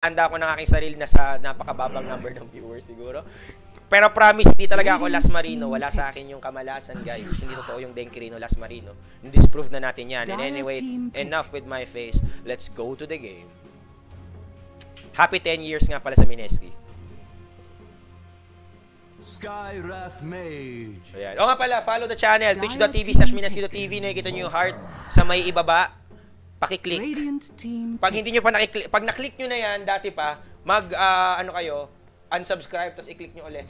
handa ako ng aking sarili na sa napakababang number ng viewers siguro. Pero promise, hindi talaga ako Las Marino. Wala sa akin yung kamalasan, guys. Hindi totoo yung Denkrino Las Marino. Disprove na natin yan. And anyway, enough with my face. Let's go to the game. Happy 10 years nga pala sa Mineski. Skywrath Mage. Ayan. O nga pala, follow the channel. Twitch.tv/mineski.tv. Nakikita nyo yung heart sa may ibaba. Pakiclick. Pag hindi nyo pa nakiklik, pag naklik nyo na yan, dati pa, ano kayo, unsubscribe, tapos i-click nyo ulit.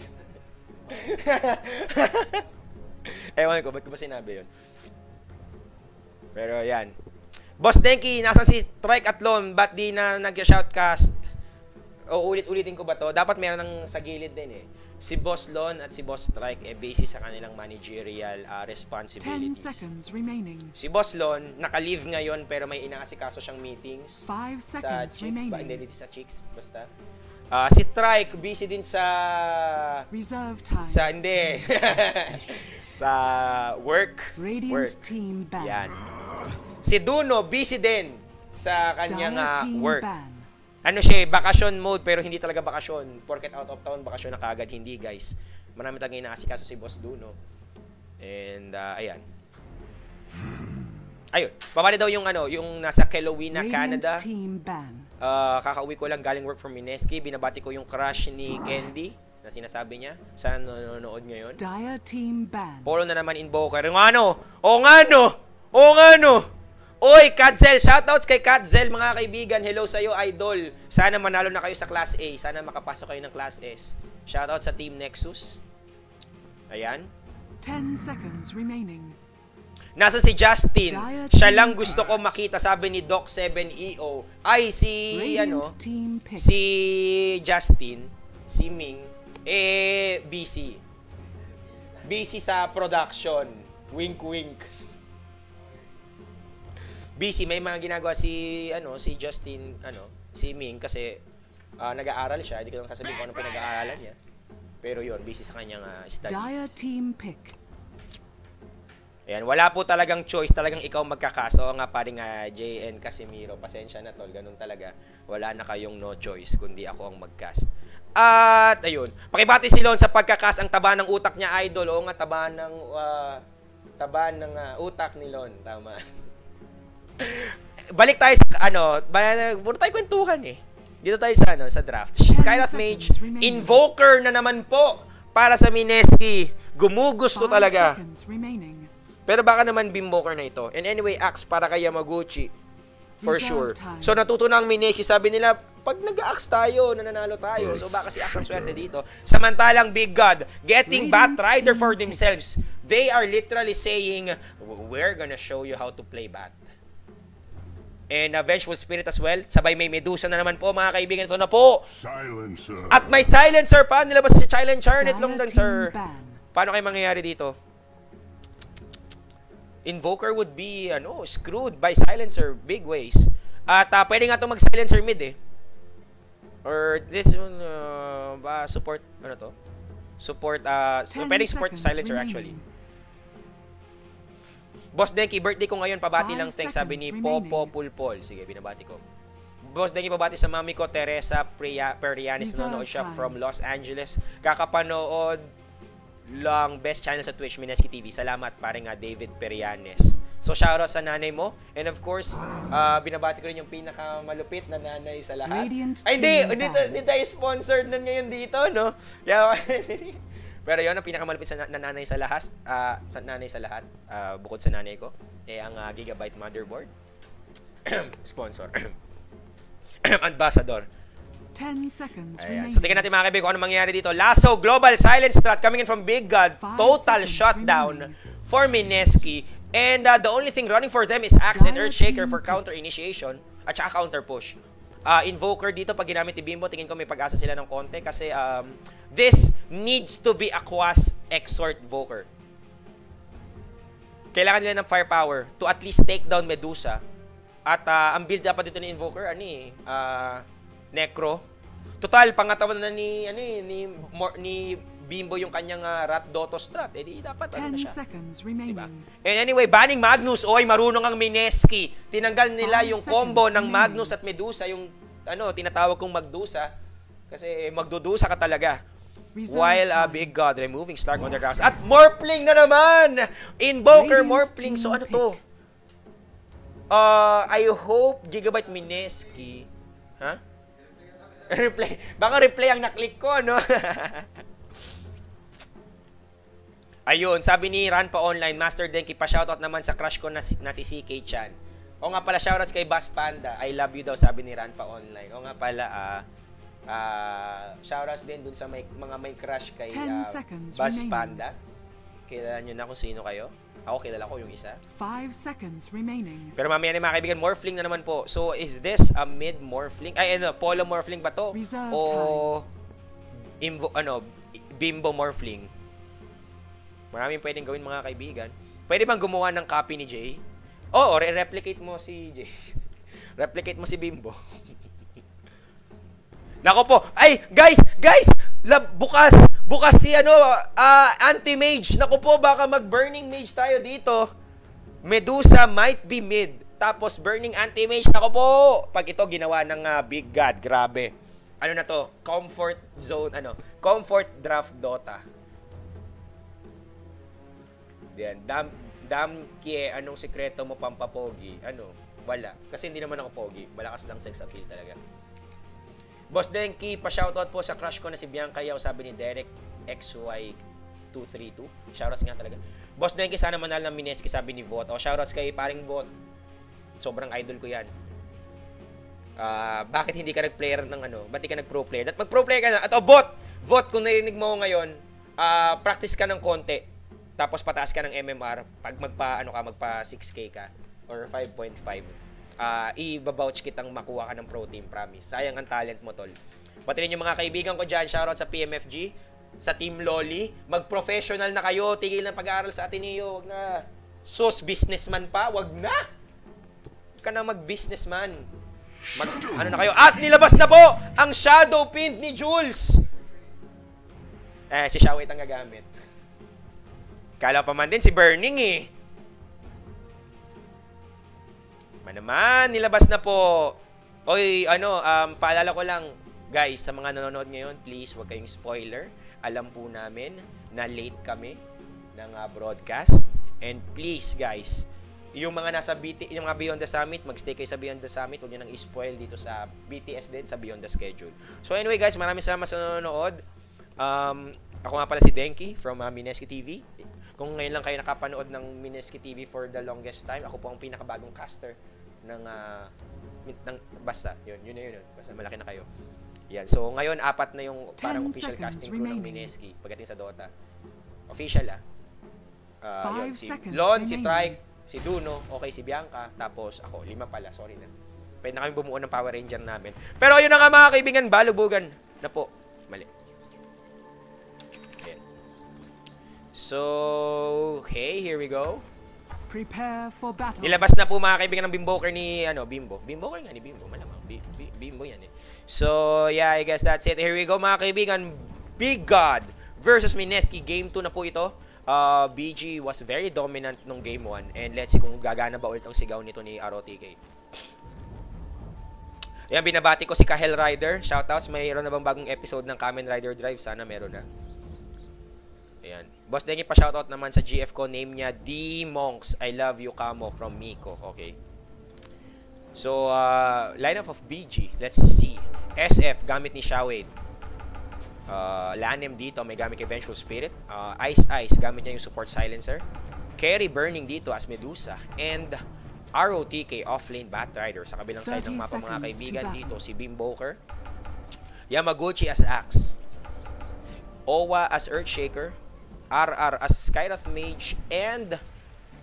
Ewan ko, ba't ko ba sinabi yun? Pero yan. Boss Denki, nasan si Trike Atlon? Ba't di na nag-shoutcast? O ulit-ulitin ko ba to? Dapat meron ng sa gilid din eh. Si Boss Lon at si Boss Trike base sa kanilang managerial responsibilities. 10 seconds remaining. Si Boss Lon, naka-leave ngayon pero may inaasikaso siyang meetings 5 sa seconds Chicks. remaining. Hindi sa Chicks, basta. Si Trike, busy din sa... Reserve time. Sa, hindi. sa work. Radiant team ban. Yan. Si Duno, busy din sa kanyang work. Ban. Ano siya, bakasyon mode, pero hindi talaga bakasyon. Porket out of town, bakasyon na kagad. Hindi, guys. Marami talaga inaasikaso si Boss Duno. And, ayan. Ayun. Pabali daw yung, yung nasa Kelowina, Canada. Team ban. Kakauwi ko lang galing work from Mineski. Binabati ko yung crush ni Candy na sinasabi niya. Saan nanonood ngayon? Dire team ban. Follow na naman Invoker. Yung ano? O nga no! O nga no! Oy, Katzel! Shoutouts kay Katzel, mga kaibigan. Hello sa'yo, idol. Sana manalo na kayo sa Class A. Sana makapasok kayo ng Class S. Shoutout sa Team Nexus. Ayan. 10 seconds remaining. Nasa si Justin. Siya lang gusto ko makita, sabi ni Doc 7EO. Ay, si si Justin, si Ming, busy. Busy sa production. Wink wink. Busy, may mga ginagawa si Justin, si Ming kasi nag-aaral siya. Hindi ko lang sasabihin kung anong pinag-aaralan niya. Pero yun, busy sa kanyang studies. Dire team pick. Ayan, wala po talagang choice, talagang ikaw magkakaso. Nga paring JN Casimiro, pasensya na tol, ganun talaga. Wala na kayong no choice, kundi ako ang mag-cast. At ayun, pakibati si Lon sa pagkakas, ang taba ng utak niya, idol. Oo nga, taba ng utak ni Lon, tama. Balik tayo sa puro tayo kwentuhan eh. Dito tayo sa draft. Skywrath Mage, Invoker na naman po para sa Mineski. Gumugusto talaga. Pero baka naman Bimboker na ito. And anyway, Axe para kay Yamaguchi. For sure. So natuto na ang Mineski. Sabi nila, pag nag-Axe tayo, nananalo tayo. So baka si Axe ang swerte dito. Samantalang Big God, getting Batrider for themselves. They are literally saying, we're gonna show you how to play Bat. And Vengeful Spirit as well. Sabay may Medusa na naman po, mga kaibigan. Ito na po. Silencer. At may Silencer pa. Nilabas si Silencer. Nitlong dan, sir. Paano kayo mangyayari dito? Invoker would be, screwed by Silencer. Big ways. At pwede nga itong mag-Silencer mid eh. Or this one, support, Support, pwedeng support Silencer actually. Boss Denki, birthday ko ngayon, pabati lang thanks, sabi ni Popo Pulpol. Sige, binabati ko. Boss Denki, pabati sa mami ko, Teresa Perianis, nanonood siya from Los Angeles. Kakapanood lang, best channel sa Twitch, Mineski TV. Salamat, parang David Perianis. So, shoutout sa nanay mo. And of course, binabati ko rin yung pinakamalupit na nanay sa lahat. Ay, hindi tayo sponsored nun ngayon dito, no? Yeah. Pero yun, ang pinakamalapit sa nanay sa lahat, bukod sa nanay ko, ang Gigabyte motherboard. Sponsor. Ambassador. 10 seconds remaining. So, tingnan natin mga kaibigan kung ano mangyayari dito. Lasso, Global, Silent Strat coming in from Big God. Total shutdown for Mineski. And the only thing running for them is Axe and Earthshaker for counter initiation at saka counter push. Invoker dito, pag ginamit ni Bimbo, tingin ko may pag-asa sila ng konti kasi this needs to be a Quas Exort Invoker. Kailangan nila ng firepower to at least take down Medusa. At ang build up dito ni Invoker, Necro. Total, pangatawan na ni Bimbo yung kanyang Rat Doto strat. Eh di dapat 10 na siya. seconds remaining. Diba? And anyway, banning Magnus. Oy, marunong ang Mineski. Tinanggal nila yung combo ng Magnus at Medusa, yung tinatawag kong magdusa. Kasi magdudusa ka talaga. Reserve While time. Big God removing Stark on the rocks. At Morphling na naman! Invoker Radiant Morphling. So team ano to? I hope Gigabyte Mineski. Ha? Replay. Baka replay ang naklik ko, no? Ayun, sabi ni Ran pa online, Master Denki, pa-shoutout naman sa crush ko na si CK Chan. O nga pala, shoutouts kay Bass Panda. I love you daw, sabi ni Ran pa online. O nga pala, shoutouts din dun sa mga may crush kay 10 seconds Bass remaining. Panda. Kilala nyo na kung sino kayo. Ako, kilala ko yung isa. 5 seconds remaining. Pero mamaya na mga kaibigan, Morphling na naman po. So, is this a mid-Morphling? Ay, Polo Morphling ba to? Reserve O, Bimbo Morphling? Maraming pwedeng gawin mga kaibigan. Pwede bang gumawa ng copy ni Jay? Oo, replicate mo si Jay. Replicate mo si Bimbo. Nako po. Ay, guys! Bukas si anti-mage. Nako po, baka mag-burning mage tayo dito. Medusa might be mid. Tapos burning anti-mage. Nako po. Pag ito ginawa ng Big God, grabe. Ano na to? Comfort zone, comfort draft Dota. Yan. Damkie, anong sekreto mo pampapogi? Wala. Kasi hindi naman ako pogi. Malakas lang sex appeal talaga. Boss Denki, pa-shoutout po sa crush ko na si Bianca Yao, sabi ni Derek XY232. Shoutouts nga talaga. Boss Denki, sana manal ng Mineski, sabi ni Vot. Shoutouts kay paring Vot. Sobrang idol ko yan. Bakit hindi ka nag-player ng ba't di ka nag-pro player? At mag-pro player ka na. At Vot, kung narinig mo ngayon, practice ka ng konti. Tapos pataas ka ng MMR. Pag magpa 6K ka or 5.5. Ibabouch kitang makuha ka ng pro team, promise. Sayang ang talent mo, tol. Pati rin yung mga kaibigan ko dyan, shoutout sa PMFG, sa Team Loli. Mag-professional na kayo, tigil ng pag-aaral sa Ateneo. Wag na. Businessman pa, wag na. Wag ka na mag-businessman. Na kayo. At nilabas na po ang Shadow Pin ni Jules. Si Shawit ang gagamit. Kala pa man din si Burning eh. Naman, nilabas na po. Oy, paalala ko lang, guys, sa mga nanonood ngayon, please, wag kayong spoiler. Alam po namin na late kami ng broadcast. And please, guys, yung mga nasa yung mga Beyond the Summit, magstay kayo sa Beyond the Summit. Huwag nyo nang i-spoil dito sa BTS din, sa Beyond the Schedule. So anyway, guys, maraming salamat sa nanonood. Ako nga pala si Denki from Mineski TV. Kung ngayon lang kayo nakapanood ng Mineski TV for the longest time, ako po ang pinakabagong caster ng basta yun. Basta malaki na kayo. Yan. So ngayon 4 na yung parang official casting crew ng Mineski pagdating sa Dota. Official yun, si Lon, si Trike, si Duno, okay, si Bianca, tapos ako, 5 pala, sorry na. Pwede na kami bumuo ng Power Ranger namin. Pero ayun na nga mga kaibigan, balubugan na po. Mali. Ayan. So, okay, here we go. Prepare for battle. Nilabas na po mga kaibigan ng Bimboker ni Bimbo. Bimboker nga ni Bimbo, malamang. Bimbo yan eh. So, yeah, I guess that's it. Here we go mga kaibigan. Big God versus Mineski. Game 2 na po ito. BG was very dominant nung game 1. And let's see kung gagana ba ulit ang sigaw nito ni ROTK. Ayan, binabati ko si Kahel Rider. Shoutouts, mayroon na bang bagong episode ng Kamen Rider Drive? Sana meron na. Ayan. Boss Dengi, pa-shoutout naman sa GF ko. Name niya D-Monks. I love you, Kamo, from Miko. Okay. So, lineup of BG. Let's see. SF, gamit ni Shawade. Lanem dito, may gamit kay Vengeful Spirit. Ice, gamit niya yung support silencer. Carry Burning dito as Medusa. And ROTK, offlane Batrider. Sa kabilang side ng mapa mga kaibigan dito, si Bimboker. Yamaguchi as Axe. Owa as Earthshaker. RR as Skyrath Mage, and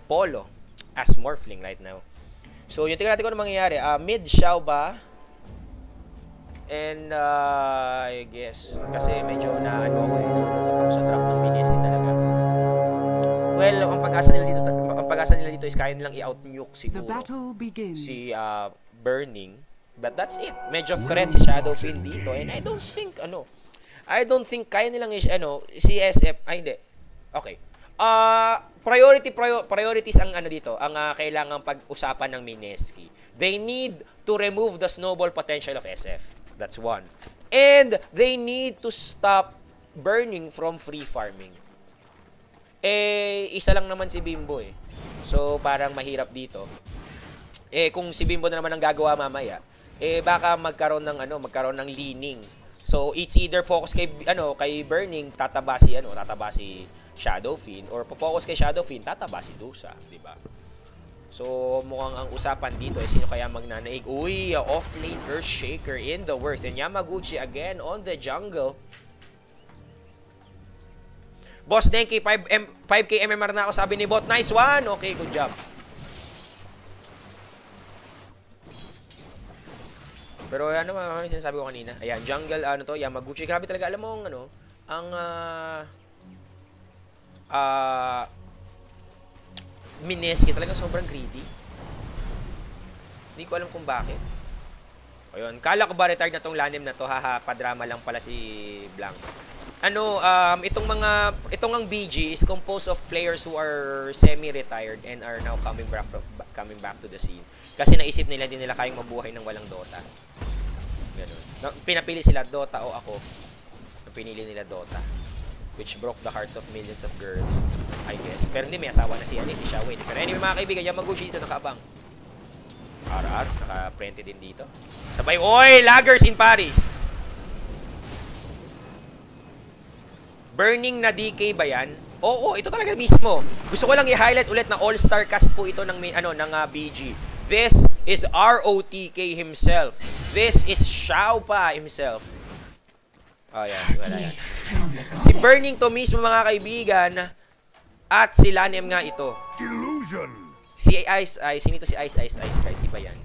Polo as Morphling right now. So, yung tingnan natin kung ano mangyayari. Mid Xiao ba? And, I guess, kasi medyo nalulungkot ako sa draft ng Mineski talaga. Well, ang pag-asa nila dito is kaya nilang i-out-nuke siguro si Burning. But that's it. Medyo threat si Shadowfiend dito. And I don't think kaya nilang si SF, hindi. Okay. priorities ang ano dito, ang kailangang pag-usapan ng Mineski. They need to remove the snowball potential of SF. That's one. And they need to stop burning from free farming. Isa lang naman si Bimbo eh. So, parang mahirap dito. Kung si Bimbo na naman ang gagawa mamaya, baka magkaroon ng leaning. So, it's either focus kay burning, tataba si Shadowfiend, or focus kay Shadowfiend, tataba si Dusa, di ba? So, mukhang ang usapan dito sino kaya magnanaig. Uy, off-lane Earthshaker in the works. And Yamaguchi again on the jungle. Boss Denki, 5k MMR na ako, sabi ni Bot. Nice one! Okay, good job. Pero ano yung sinasabi ko kanina? Ayan, jungle, Yamaguchi. Grabe talaga, alam mo, Mineski talaga sobrang greedy. Hindi ko alam kung bakit. Ayun, kala ko ba retired na tong lanim na to? Haha, padrama lang pala si Blanc. Itong ang BG is composed of players who are semi-retired and are now coming back to the scene. Kasi naisip nila, hindi nila kayang mabuhay ng walang Dota. Ganun. Pinapili sila, Dota o ako. Pinili nila Dota, which broke the hearts of millions of girls, I guess. Pero hindi, may asawa na si Xiaowei. Pero anyway, mga kaibigan, Yamaguchi dito nakaabang. RR, naka-printed din dito. Sabay, oy! Laggers in Paris! Burning na DK ba yan? Oo, ito talaga mismo. Gusto ko lang i-highlight ulit na all-star cast po ito ng BG. This is ROTK himself. This is Xiao Pa himself. Oh, yan. Wala yan. Si Burning to mismo, mga kaibigan. At si Lanem nga ito. Illusion. Si sinito si Ice, guys. Iba yan.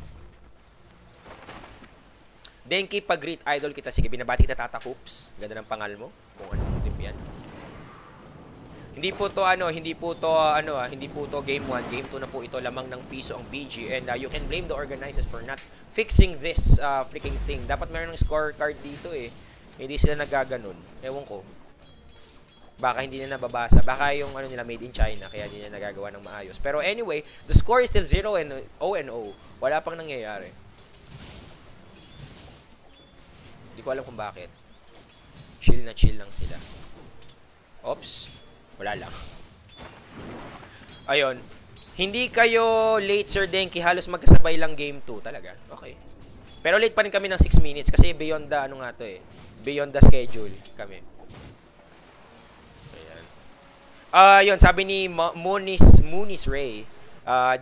Denki, pag-greet idol kita. Sige, binabati kita, Tata Hoops. Ganda ng pangal mo. Kung ano tip yan. Hindi po to game 1. Game 2 na po ito. Lamang ng piso ang BG. And you can blame the organizers for not fixing this freaking thing. Dapat meron ng scorecard dito eh. Hindi sila nagaganon. Ewan ko. Baka hindi na nababasa. Baka yung nila made in China, kaya hindi na nagagawa ng maayos. Pero anyway, the score is still 0-0. Wala pang nangyayari. Hindi ko alam kung bakit. Chill lang sila. Oops. Wala lang. Ayun. Hindi kayo late, Sir Denki. Halos magkasabay lang game 2 talaga. Okay. Pero late pa rin kami ng 6 minutes kasi beyond the beyond the schedule kami. Ayan. Yun, sabi ni Muniz Ray,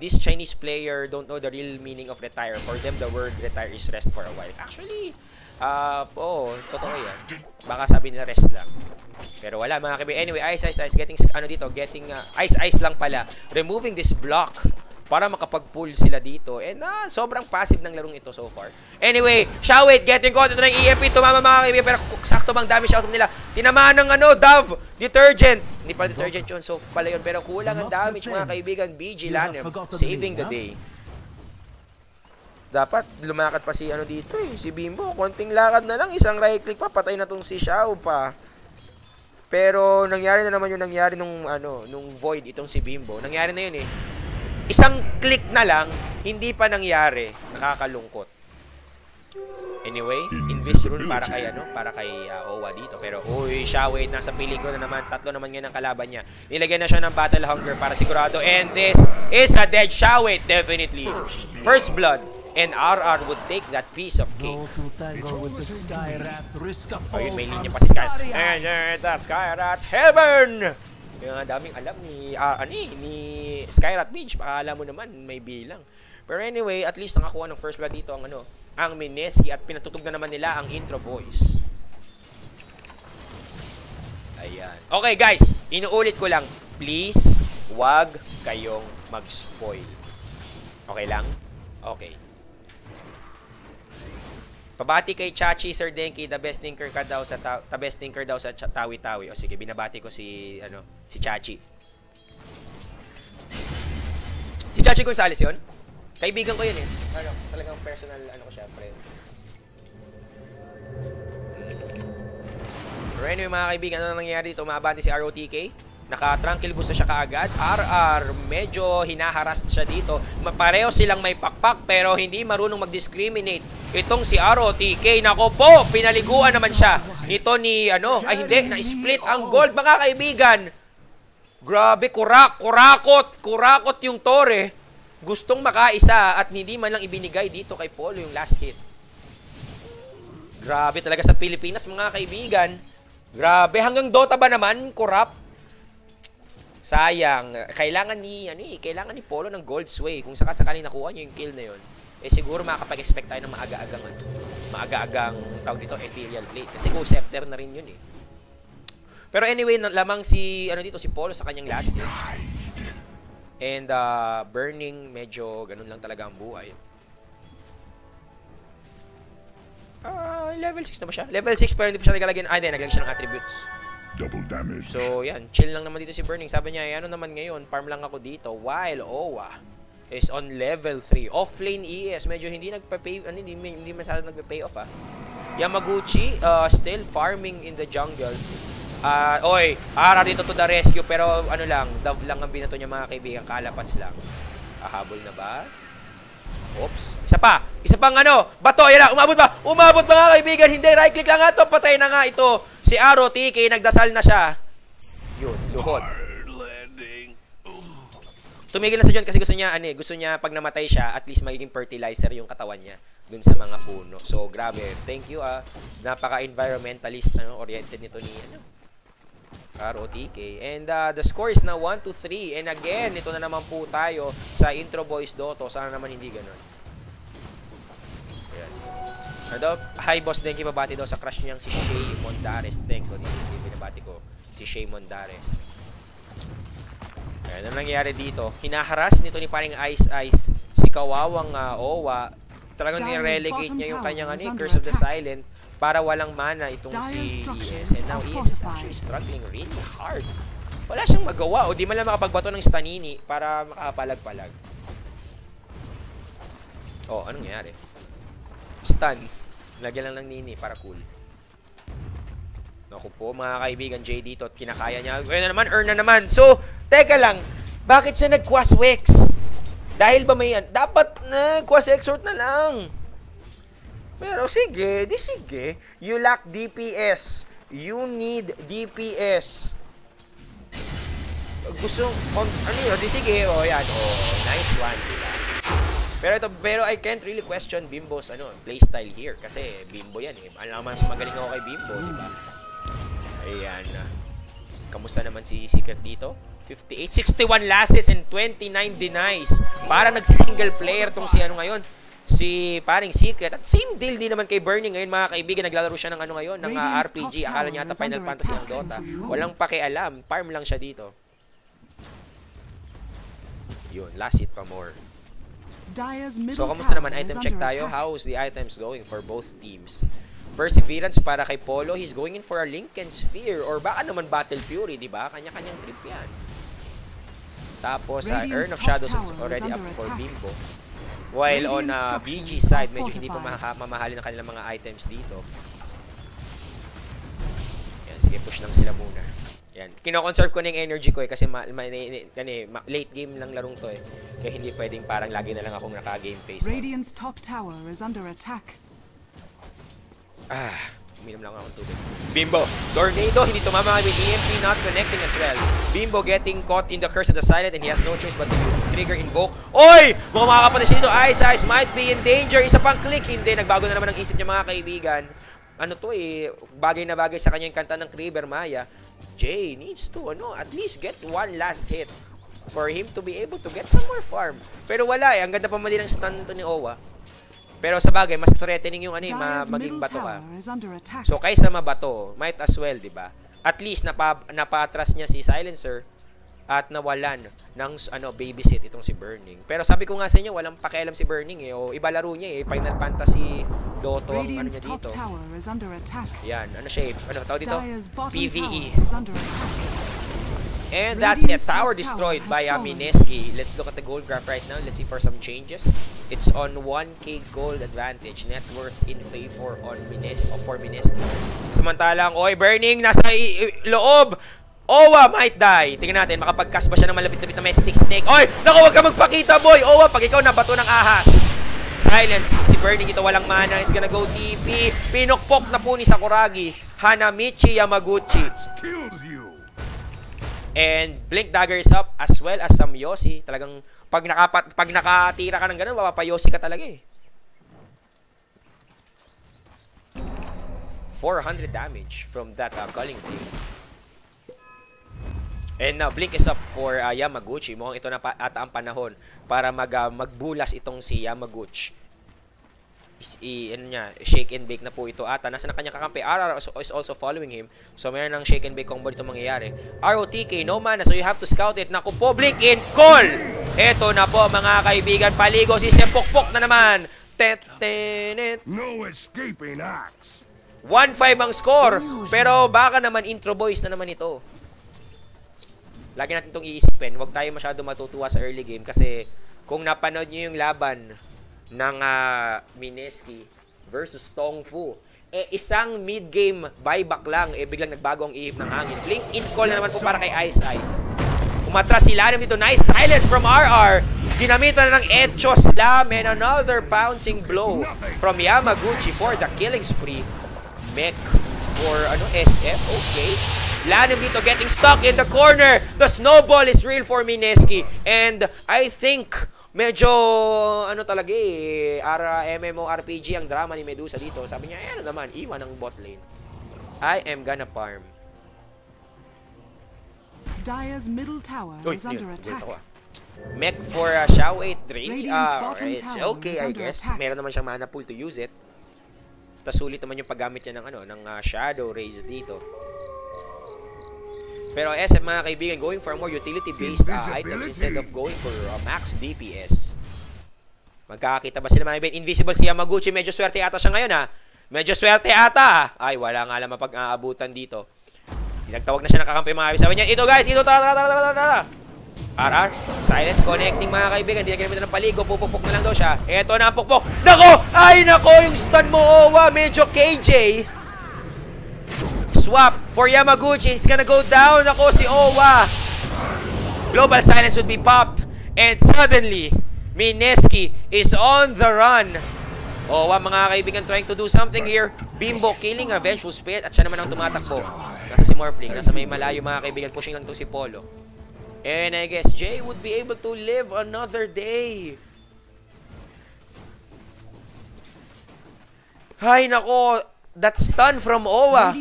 this Chinese player don't know the real meaning of retire. For them, the word retire is rest for a while. Actually, totoo yan. Baka sabi nila rest lang. Pero wala, mga kaibigan. Anyway, Ice, getting Ice lang pala. Removing this block para makapag-pull sila dito. And sobrang passive ng larong ito so far. Anyway, Xiaowei getting caught. Ito ng EMP. Tumama, mga kaibigan. Pero sakto bang damage out nila. Tinamaan ng Dove. Detergent. Hindi pala detergent yun. So pala yun. Pero kulang ang damage, mga kaibigan. BG Lanem. Saving the day. Dapat lumakad pa si dito eh. Si Bimbo. Konting lakad na lang. Isang right click pa. Patay na tong si Xiao pa. Pero nangyari na naman yung nangyari nung Void itong si Bimbo. Nangyari na yun eh. Isang click na lang, hindi pa nangyari. Nakakalungkot. Anyway, Invis Rule para kay Owa dito. Pero, uy, Xiaowei, nasa peligro na naman. 3 naman ngayon ang kalaban niya. Nilagyan na siya ng Battle Hunger para sigurado. And this is a dead Xiaowei, definitely. First blood. And RR would take that piece of cake. Ayun, may linya pa si Skyrat. And the Skyrat Heaven! Yung daming alam ni Skyrat Beach. Baka alam mo naman, may bilang. Pero anyway, at least nakakuha ng first blood dito ang Mineski at pinatutog na naman nila ang intro voice. Ayan. Okay guys, inuulit ko lang. Please, wag kayong mag-spoil. Okay lang? Okay. Pabati kay Chachi, Sir Denki, the best thinker daw sa Tawi-Tawi. O sige, binabati ko si Chachi. Si Chachi Gonzales 'yon. Kaibigan ko 'yun eh. Talagang personal ko siya, friend. Pero anyway, mga kaibigan, ano nangyayari dito? Umabante si ROTK. Naka-tranquil boost na siya kaagad. RR, medyo hinaharas siya dito. Pareho silang may pakpak pero hindi marunong mag-discriminate. Itong si ROTK, nako po, pinaliguan naman siya. Ito ni, hindi, na-split ang gold mga kaibigan. Grabe, kurakot yung Torre. Gustong makaisa at hindi man lang ibinigay dito kay Polo yung last hit. Grabe talaga sa Pilipinas mga kaibigan. Grabe, hanggang Dota ba naman, corrupt? Sayang, kailangan ni Polo ng Gold Sway. Kung sakasakali nakuha niyo yung kill na yun, siguro makakapag-expect tayo ng maaga-agang tawag dito, Ethereal Blade. Kasi Go Scepter na rin yun eh. Pero anyway, lamang si Polo sa kanyang last hit. And Burning, medyo ganun lang talaga ang buhay. Level 6 na ba siya? Level 6 pero hindi pa siya naglagay. Naglagay siya ng attributes. Double damage. So, yan. Chill lang naman dito si Burning. Sabi niya, ano naman ngayon, farm lang ako dito. While Owa is on level 3. Offlane ES. Medyo hindi nagpa-pay, hindi masyado nagpa-pay off, Yamaguchi, still farming in the jungle. Ara dito to the rescue. Pero, dove lang ang binato niya mga kaibigan. Kalapats lang. Habol na ba? Oops. Isa pang bato, yan na, umabot mga kaibigan, hindi, right click lang nga to, patay na nga ito, si ROTK, nagdasal na siya, yun, luhod. Tumigil na siya dyan kasi gusto niya pag namatay siya, at least magiging fertilizer yung katawan niya, dun sa mga puno, so grabe, thank you napaka-environmentalist, oriented nito ni, ROTK. And the score is now 1-3. And again, ito na naman po tayo sa Intro Boys Doto. Sana naman hindi ganun. Ayan. Hi, Boss Denki. Babati daw sa crush niyang si Shay Mondares. Thanks. So, this is binabati ko. Si Shay Mondares. Ayan, ano nangyayari dito? Hinaharas nito ni paring Ice si kawawang Owa. Talagang nirelegate niya yung kanyang Curse of the Silent. Para walang mana itong si ES. And now ES is actually struggling really hard. Wala siyang magawa. O di man lang makapagbato ng Stanini para makapalag-palag. Anong nangyari? Stun. Lagyan lang ng Nini para cool. Naku po mga kaibigan, Jay dito at kinakaya niya. Ayun na naman, earn na naman. So, teka lang. Bakit siya nag-Quas-Wex? Dahil ba may dapat Quas-Exort na lang. Pero sige. You lack DPS. You need DPS. Sige. Yan. Nice one, diba? Pero I can't really question Bimbo's playstyle here. Kasi Bimbo yan eh. Alam naman mas magaling ako kay Bimbo, diba? Ayan. Kamusta naman si Secret dito? 58, 61 losses and 29 denies. Para nagsi-single player tong si ngayon. Si paring Secret. At same deal din naman kay Burning ngayon mga kaibigan. Naglalaro siya ng ng RPG. Akala niya ata Final Fantasy ang Dota. Walang pakialam. Farm lang siya dito. Yun. Last hit pa more. So, kamusta naman? Item check tayo. How's the items going for both teams? Perseverance para kay Polo. He's going in for a Lincoln Sphere. Or baka naman Battle Fury, diba? Kanya-kanyang trip yan. Tapos, Urn of Shadows is already up for Bimbo. While on BG side, medyo hindi pa mamahalin ang kanilang mga items dito. Yan, sige, push lang sila muna. Yan, kino-conserve ko na yung energy ko kasi late game lang larong to eh. Kaya hindi pwedeng parang lagi na lang akong naka-game face. Radiant's top tower is under attack. Uminom lang ako ng tubig. Bimbo, Tornado, hindi tumama with EMP not connecting as well. Bimbo getting caught in the Curse of the Silent and he has no choice but to trigger Invoke. Oy! Mukhang makakapunta siya dito. Ice might be in danger. Isa pang click. Hindi, nagbago na naman ang isip niya mga kaibigan. Bagay na bagay sa kanya yung kanta ng Kraber Maya. Jay needs to, at least get one last hit for him to be able to get some more farm. Pero wala eh. Ang ganda pa man din ng stun to ni Owa. Pero sa bagay, mas threatening yung maging bato ka. So, kaysa mabato, might as well, diba? At least, napatras niya si Silencer at nawalan ng babysit itong si Burning. Pero sabi ko nga sa inyo, walang pakialam si Burning eh. O iba laro niya eh. Final Fantasy Doto ang niya dito. Yan, siya eh. Tawag dito? PvE. And that's it. Tower destroyed by Mineski. Let's look at the gold graph right now. Let's see for some changes. It's on 1k gold advantage. Net worth in favor on for Mineski. Samantalang, Burning nasa loob. Owa might die. Tingnan natin, makapag-cast ba siya ng malapit-lapit na Mystic Snake? Oy! Naku, wag ka magpakita, boy! Owa, pag ikaw nabato ng ahas. Silence. Si Burning ito walang mana. He's gonna go TP. Pinukpok na po ni Sakuragi. Hanamichi Yamaguchi. And Blink Dagger is up as well as some Yoshi. Talagang pag nakatira ka ng ganun, mapapayosi ka talaga eh. 400 damage from that Culling Blade. And now, Blink is up for Yamaguchi. Mukhang ito na ata ang panahon para magbulas itong si Yamaguchi. Shake and bake na po ito ata. Nasa na kanyang kakampi. RR is also following him. So, mayroon ng shake and bake combo dito mangyayari. ROTK, no mana. So, you have to scout it. Naku po, Blink in call! Ito na po, mga kaibigan. Paligo system. Pukpok na naman. No escaping axe. 1-5 ang score. Pero baka naman intro boys na naman ito. Lagi natin itong iisipin. Huwag tayo masyado matutuwa sa early game. Kasi kung napanood nyo yung laban ng Mineski versus Tongfu, isang mid-game buyback lang, biglang nagbago ang ihip ng hangin. Blink in call na naman po para kay Ice Ice. Umatras si Lanem dito. Nice silence from RR. Ginamitan na ng Echo Slam and another bouncing blow from Yamaguchi for the killing spree. Mech for SF. Okay. Lanem dito getting stuck in the corner. The snowball is real for Mineski. And I think medyo talaga MMORPG ang drama ni Medusa dito. Sabi niya, naman, iwan ang bot lane. I am gonna farm. Dire's middle tower is under attack. Mech for Xiao 8-3. It's okay, I guess. Meron naman siyang mana pool to use it. Tas sulit naman yung paggamit niya ng Shadow Rays dito. Pero SM mga kaibigan, going for more utility-based items instead of going for max DPS. Magkakakita ba sila mga kaibigan? Invisible si Yamaguchi. Medyo swerte ata siya ngayon Medyo swerte ata. Ay, wala nga lang mapag-aabutan dito. Nagtawag na siya ng kakampi mga kaibigan. Sabi niya, ito guys, ito, tara. RR, silence connecting mga kaibigan. Hindi na ginamit ng paligo, pupukpok na lang daw siya. Eto na ang pukpok. Nako! Ay, nako, yung stun mo, Owa. Medyo KJ. Swap for Yamaguchi. He's gonna go down. Nako, si Owa. Global silence would be popped. And suddenly, Mineski is on the run. Owa, mga kaibigan, trying to do something here. Bimbo killing a vengeful spirit. At siya naman ang tumatakbo. Nasa si Morphling. Nasa may malayo mga kaibigan. Pushing lang itong si Polo. And I guess Jay would be able to live another day. Ay, nako. That stun from Owa.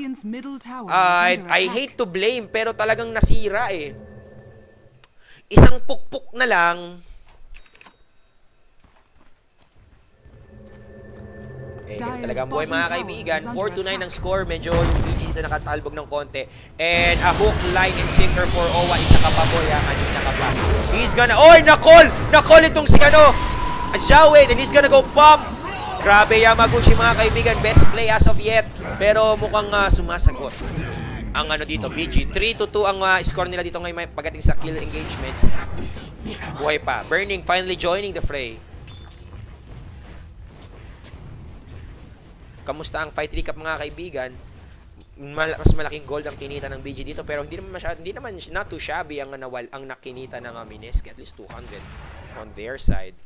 I hate to blame, pero talagang nasira eh. Isang pukpuk na lang. Ganun talaga ang buhay mga kaibigan. 4-9 ang score. Medyo yung BG dito nakatalbog ng konti. And a hook, line, and sinker for Owa. Isa ka pa boy kanina ka pa. He's gonna, nakol! Nakol itong si Xiao 8, and he's gonna go pump. Grabe Yamaguchi mga kaibigan. Best play as of yet. Pero mukhang sumasagot ang dito, BG. 3-2 ang score nila dito ngayon pagdating sa kill engagements. Buhay pa. Burning finally joining the fray. Kamusta ang fight recap mga kaibigan? Mas malaking gold ang kinita ng BG dito, pero hindi naman not too shabby ang nakinita ng Mineski, at least 200 on their side.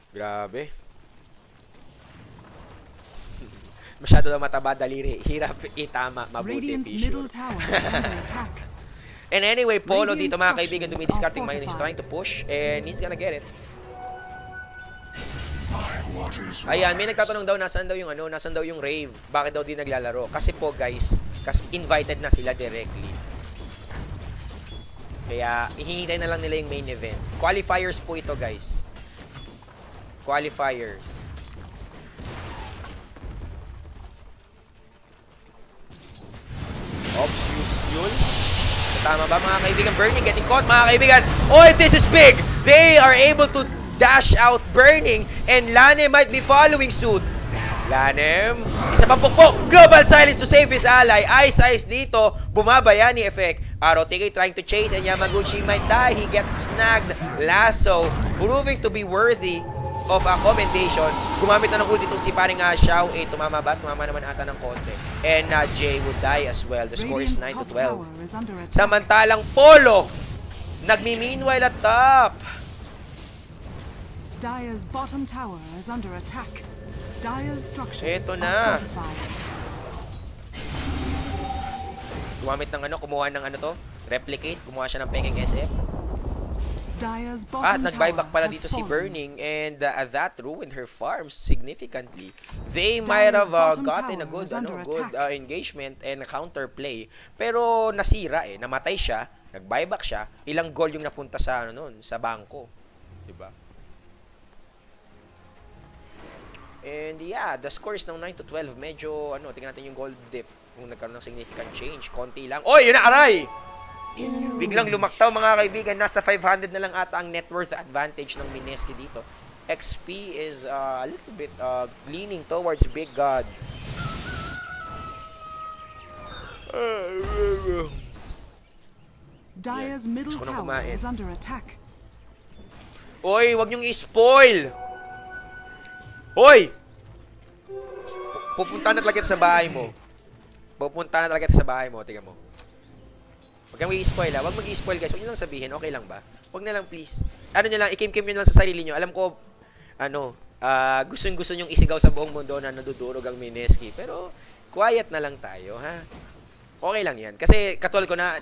Grabe. Masyado daw mataba daliri. Hirap itama, mabuti tissue. And anyway, Polo dito mga kaibigan, dumidiscarding mine. He's trying to push and he's gonna get it. Ayan, may nagtatanong daw nasaan daw yung Rave. Bakit daw di naglalaro? Kasi po guys, invited na sila directly. Kaya ihihintay na lang nila yung main event. Qualifiers po ito guys. Qualifiers. Oops, use fuel. Tama ba mga kaibigan? Burning getting caught mga kaibigan. Oh, this is big! They are able to dash out Burning, and Lanem might be following suit. Lanem, isa pang pukpok. Global silence to save his ally. Ice dito, bumabayani effect. ROTK trying to chase, and Yamaguchi might die. He gets snagged. Lasso, proving to be worthy. of commendation. Gumamit na ng ulti itong si paring Xiao. Tumama ba? Tumama naman ata ng konti. And Jay would die as well. The score is 9-12. Samantalang Polo, nagmi-meanwhile at top. Dire's bottom tower is under attack. Dire's structures Ito are na. fortified. Gumamit ng kumuha ng to, replicate, kumuha siya ng Peking SF. Dire's At bottom nag-buyback pala tower dito has si fallen. Burning and that ruined her farms significantly. They might have gotten a good engagement and counterplay, pero nasira namatay siya, nag-buyback siya, ilang goal yung napunta sa sa bangko, 'di ba? And yeah, the score is now 9-12. Medyo tingnan natin yung gold dip kung nagkaroon ng significant change, konti lang. Oy, yun na aray! Biglang lumaktaw mga kaibigan, nasa 500 na lang ata ang net worth advantage ng Mineski dito. XP is a little bit leaning towards Big God. Dire's middle tower is under attack. Oy, wag niyong i-spoil! Oy! Pupunta na talaga sa bahay mo. Pupunta na talaga sa bahay mo, tingnan mo. Huwag kang i-spoil ha. Huwag mag-i-spoil guys. Huwag nyo lang sabihin. Okay lang ba? Huwag na lang please. Nyo lang. Ikim-kim nyo lang sa sarili nyo. Alam ko, gusto nyong isigaw sa buong mundo na nadudurog ang Mineski. Pero, quiet na lang tayo ha. Okay lang yan. Kasi, katulad ko na,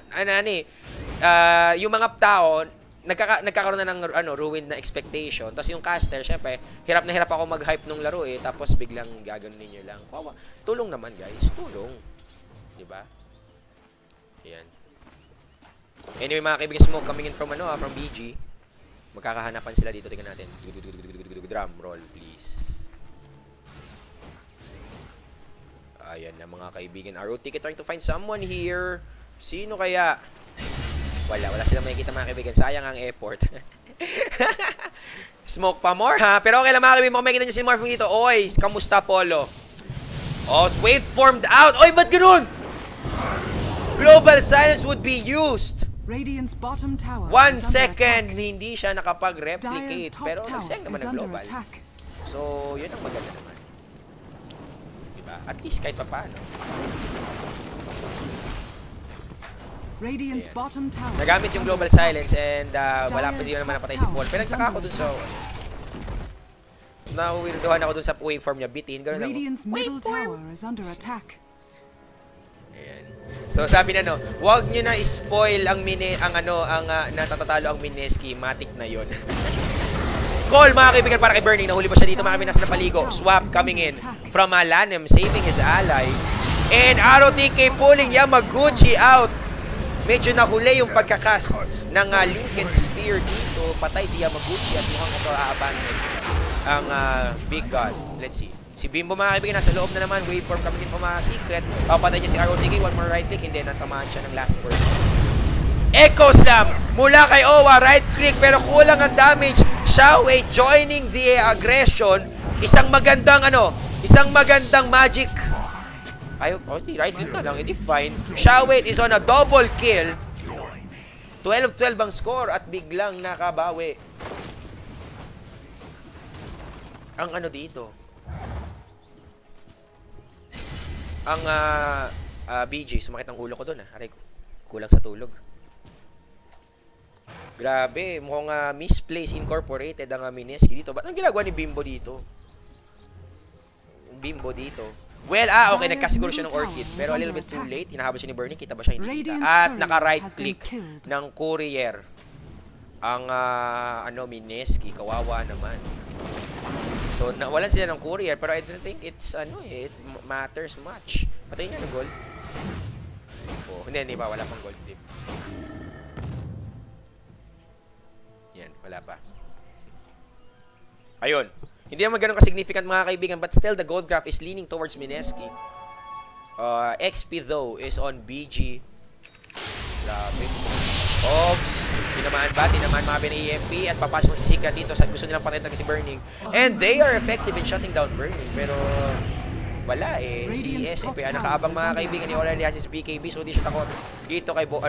yung mga tao, nagkakaroon na ng ruined na expectation. Tapos yung caster, syempre, hirap na hirap ako mag-hype nung laro tapos biglang gaganon ninyo lang. Tulong naman guys. Tulong. Diba? Ayan. Anyway mga kaibigan, smoke coming in from from BG. Magkakahanapan sila dito. Tingnan natin. Drum roll please. Ayan na mga kaibigan. RO Ticket trying to find someone here. Sino kaya? Wala silang makikita mga kaibigan. Sayang ang effort. Smoke pa more ha. Pero okay lang mga kaibigan. Kung makikita nyo si Morphing dito. Oy, kamusta Polo? Oh, wave formed out. Oy, ba't ganun? Global silence would be used. Radiant's bottom tower 1 second, hindi siya nakapag-replicate. Pero nagsayang naman ng global. So, yun ang maganda naman. Diba? At least kahit pa paano. Radiant's bottom tower. Nagamit yung global silence and wala pa din naman napatay si Paul. Pero nagtaka ako dun sa nawirduhan ako dun sa waveform niya. Bitin, gano'n lang. Radiant's middle tower is under attack. Ayan. So sabi na wag niyo na spoil ang natatatalo ang Mineski, matik na 'yon. Call mga kaibigan para kay Burning, nahuli pa siya dito mga kaibigan, nasa napaligo. Swap coming in from Lanem, saving his ally. And ROTK pulling Yamaguchi out. Medyo nahuli yung pagkakast ng Lincoln Spear dito. Patay si Yamaguchi at mukhang ito aabangan ang Big God. Let's see. Si Bimbo mga kaibigan, nasa loob na naman. Waveform coming in from Secret. Papatay niya si ROTK. One more right click. Hindi, natamaan siya ng last burst. Echo Slam mula kay Owa. Right click pero kulang ang damage. Xiaowei joining the aggression. Isang magandang magic. Right click na lang. Hindi fine. Xiaowei is on a double kill. 12-12 ang score at biglang nakabawi. Ang dito. Ang BG, sumakit ang ulo ko doon Aray ko. Kulang sa tulog. Grabe, mukhang misplaced incorporated ang Mineski dito. Ba't ang ginagawa ni Bimbo dito? Well, okay, nagkasiguro siya ng Orchid. Pero a little bit too late. Hinahabol siya ni Burning. Kita ba siya? Hindi kita. At naka-right click ng Courier. Ang Mineski. Kawawa naman. So, nawalan sila ng Courier. Pero I don't think it's, it matters much. Patayin niya ng gold. Oh, hindi pa. Wala pang gold dip. Yan, wala pa. Ayun. Hindi naman ganun ka-significant mga kaibigan, but still the gold graph is leaning towards Mineski. XP though is on BG. Grabe. Oops. Tinamaan mga EMP at papasok si Secret dito sa gusto nilang patayin si Burning. And they are effective in shutting down Burning. Pero wala si SP nakaabang mga kaibigan ni Ola si BKB, so hindi siya takot dito kay Bob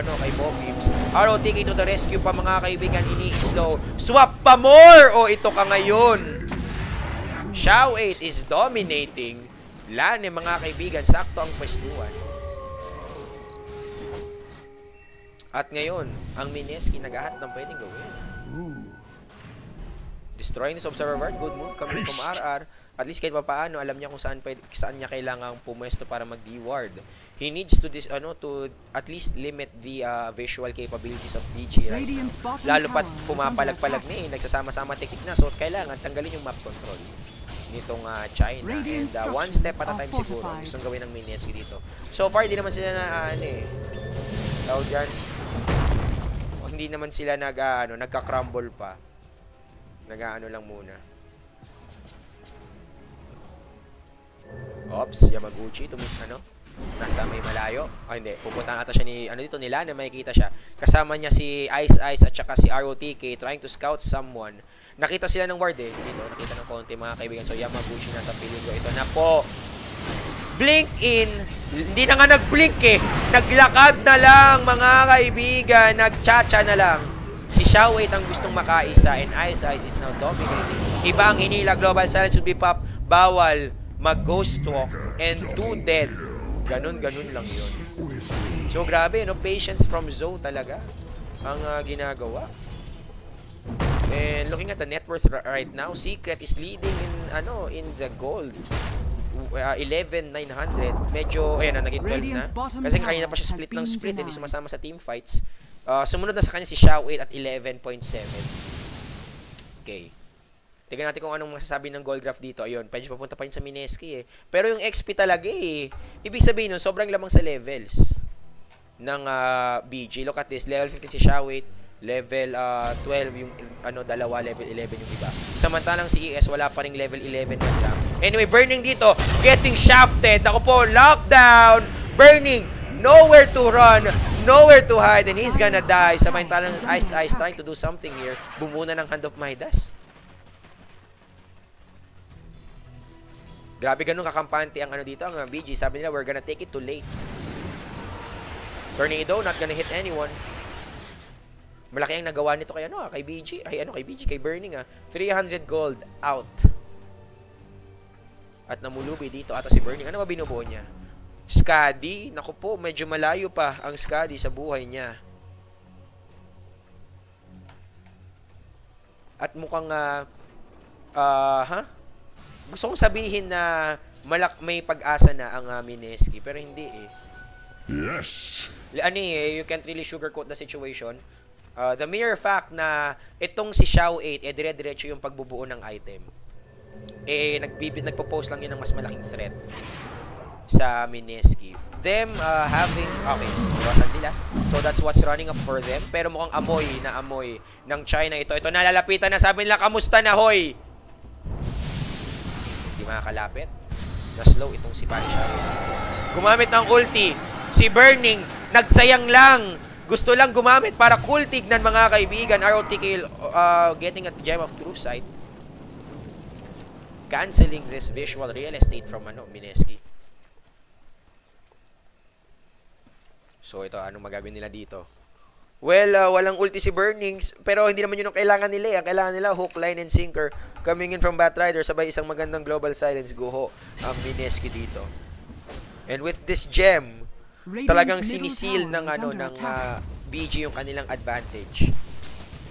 Beams. ROTK to the rescue pa mga kaibigan, ini-slow. Swap pa more! O ito ka ngayon. Xiao 8 is dominating. Lane, mga kaibigan, sakto ang pwestuhan. At ngayon, ang Mineski naghahanap ng pwedeng gawin. Destroying this observer ward. Good move coming from RR. At least kahit papaano, alam niya kung saan niya kailangang pumwesto para mag-D-ward. He needs to to at least limit the visual capabilities of BG right now. Lalo pat pumapalag-palag na nagsasama-sama technique na. So, kailangan tanggalin yung map control nitong China. And one step at a time siguro gustong gawin ng Mineski dito. So far, hindi naman sila na tawag dyan. Hindi naman sila nagka-crumble pa. Nag-ano lang muna. Ops, Yamaguchi, nasa may malayo. Hindi, pupunta ata siya dito nila na makikita siya. Kasama niya si Ice at saka si ROTK trying to scout someone. Nakita sila ng ward dito, nakita ng konti mga kaibigan. So Yamaguchi nasa peligro. Ito na po. Blink in. Hindi na nga nag-blink Naglakad na lang mga kaibigan. Nagchacha na lang. Si Xiao 8 ang gustong makaisa and Ice is now dominating. Iba ang hinila. Global silence would be pop. Bawal mag-ghost walk and 2 dead. Ganun lang yun. So grabe, patience from Zoe talaga ang ginagawa. And looking at the net worth right now, Secret is leading in the gold. 11,900. Medyo, ayan na, naging 12 na. Kasi kanina pa siya split, hindi sumasama sa team fights. Sumunod na sa kanya si Xiao 8 at 11.7. Okay. Tignan natin kung anong masasabi ng gold graph dito. Ayun, pwede papunta pa rin sa Mineski Pero yung XP talaga Ibig sabihin nun, sobrang lamang sa levels ng BG. Look at this, level 15 si Xiao 8. Level 12 yung dalawa, level 11 yung iba. Samantalang si ES wala pa ring level 11 na lang. Anyway, Burning dito, getting shafted. Ako po, lockdown. Burning, nowhere to run, nowhere to hide, and he's gonna die. Samantalang Ice trying to do something here. Bumuna ng Hand of Midas. Grabe ganun kakampante ang dito, ang BG. Sabi nila, we're gonna take it too late. Tornado, not gonna hit anyone. Malaki ang nagawa nito kay kay BG. Kay Burning 300 gold out. At namulubi dito ata si Burning. Ano ba binubuo niya? Skadi. Naku po, medyo malayo pa ang Skadi sa buhay niya. At mukhang gusto kong sabihin na may pag-asa na ang Mineski, pero hindi Yes. You can't really sugarcoat the situation. The mere fact na itong si Xiao 8 dire-diretso yung pagbubuo ng item. Nagpo-post lang yun ng mas malaking threat sa Mineski. Them having rotan sila. So that's what's running up for them. Pero mukhang amoy ng China ito. Ito nalalapitan na, sabi nila kamusta na hoy. Hindi makakalapit. Na-slow itong si Parisha. Gumamit ng ulti. Si Burning nagsayang lang. Gusto lang gumamit para cool tignan mga kaibigan. ROTK getting at the Gem of True Sight. Canceling this visual real estate from Mineski. So ito, anong magagawin nila dito? Well, walang ulti si Burning, pero hindi naman yun ang kailangan nila. Ang kailangan nila, hook, line, and sinker. Coming in from Batrider, sabay isang magandang global silence. Guho ang Mineski dito. And with this gem, talagang sinisil ng BG yung kanilang advantage.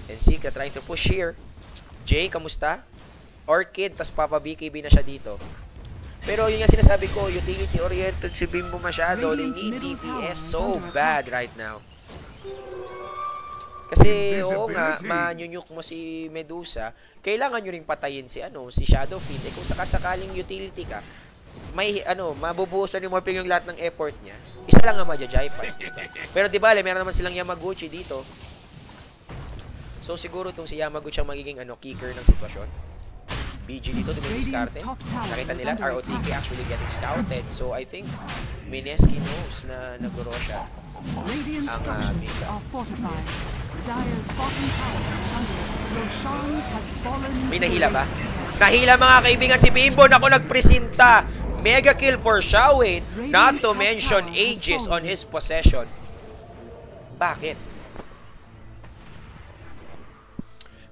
And Sika trying to push here. Jay, kamusta? Orchid, tas Papa BKB na siya dito. Pero yun yung sinasabi ko, utility oriented si Bimbo masyado. They need DPS so bad right now. Kasi manyunyuk mo si Medusa, kailangan nyo ring patayin si Shadowfiend. Kung sakasakaling utility ka, may mabubuhusan ni Morphing yung lahat ng effort niya. Isa lang ang Majajay Pass dito. Pero di ba, meron naman silang Yamaguchi dito. So siguro itong si Yamaguchi ang magiging kicker ng sitwasyon. BG dito, dumidiskarte. Nakita nila, ROTK actually getting scouted. So I think Mineski knows na naguro siya ang Misa. May nahila ba? Nahila mga kaibigan si Bimbo. Naku, nagpresenta. Mega kill for Xiao 8. Not to mention Aegis on his possession. Bakit?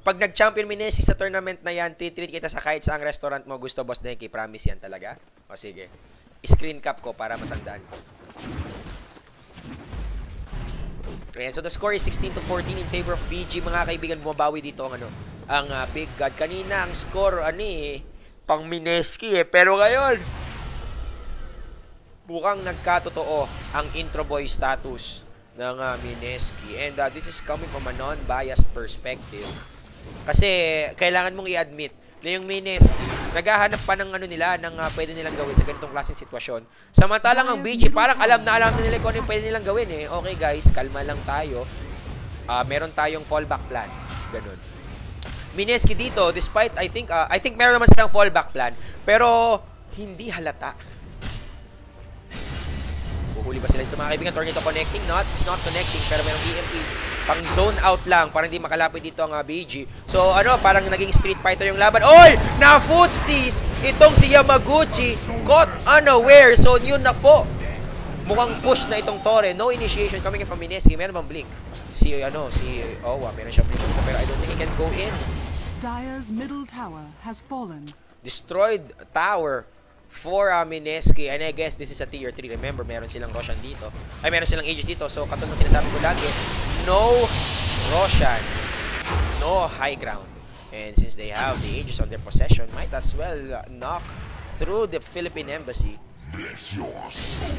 Pag nag-champion Mineski sa tournament na yan, titreat kita sa kahit saang restaurant mo gusto, Boss Denki. Promise yan talaga. O sige. Screen cap ko para matandaan ko. Ayan, so the score is 16-14 in favor of BG. Mga kaibigan, bumabawi dito ang Big God. Kanina, ang score, pang Mineski Pero ngayon, bukang nagkatotoo ang intro boy status ng Mineski. And this is coming from a non-biased perspective. Kasi, kailangan mong i-admit na yung Mineski, naghahanap pa ng pwede nilang gawin sa ganitong klaseng sitwasyon. Samantalang ang BG, parang alam na nila kung ano yung pwede nilang gawin Okay guys, kalma lang tayo. Meron tayong fallback plan. Ganun. Mineski dito, despite, I think meron naman silang fallback plan, pero hindi halata. Huli ba sila dito mga kaibigan? Tornado connecting? It's not connecting. Pero merong EMP. Pang zone out lang. Para hindi makalapit dito ang BG. So parang naging Street Fighter yung laban. Oy! Na-footsies! Itong si Yamaguchi. Caught unaware. So yun na po. Mukhang push na itong Torre. No initiation coming from Mineski. Meron bang blink? Si Owa. Meron siyang blink. Pero I don't think he can go in. Dire's middle tower has fallen. Destroyed tower for Mineski, and I guess this is a tier 3. Remember, meron silang Roshan dito. Meron silang Aegis dito. So, katulad ng sinasabi ko lagi, no Roshan, no high ground. And since they have the Aegis on their possession, might as well knock through the Philippine Embassy. Bless your soul.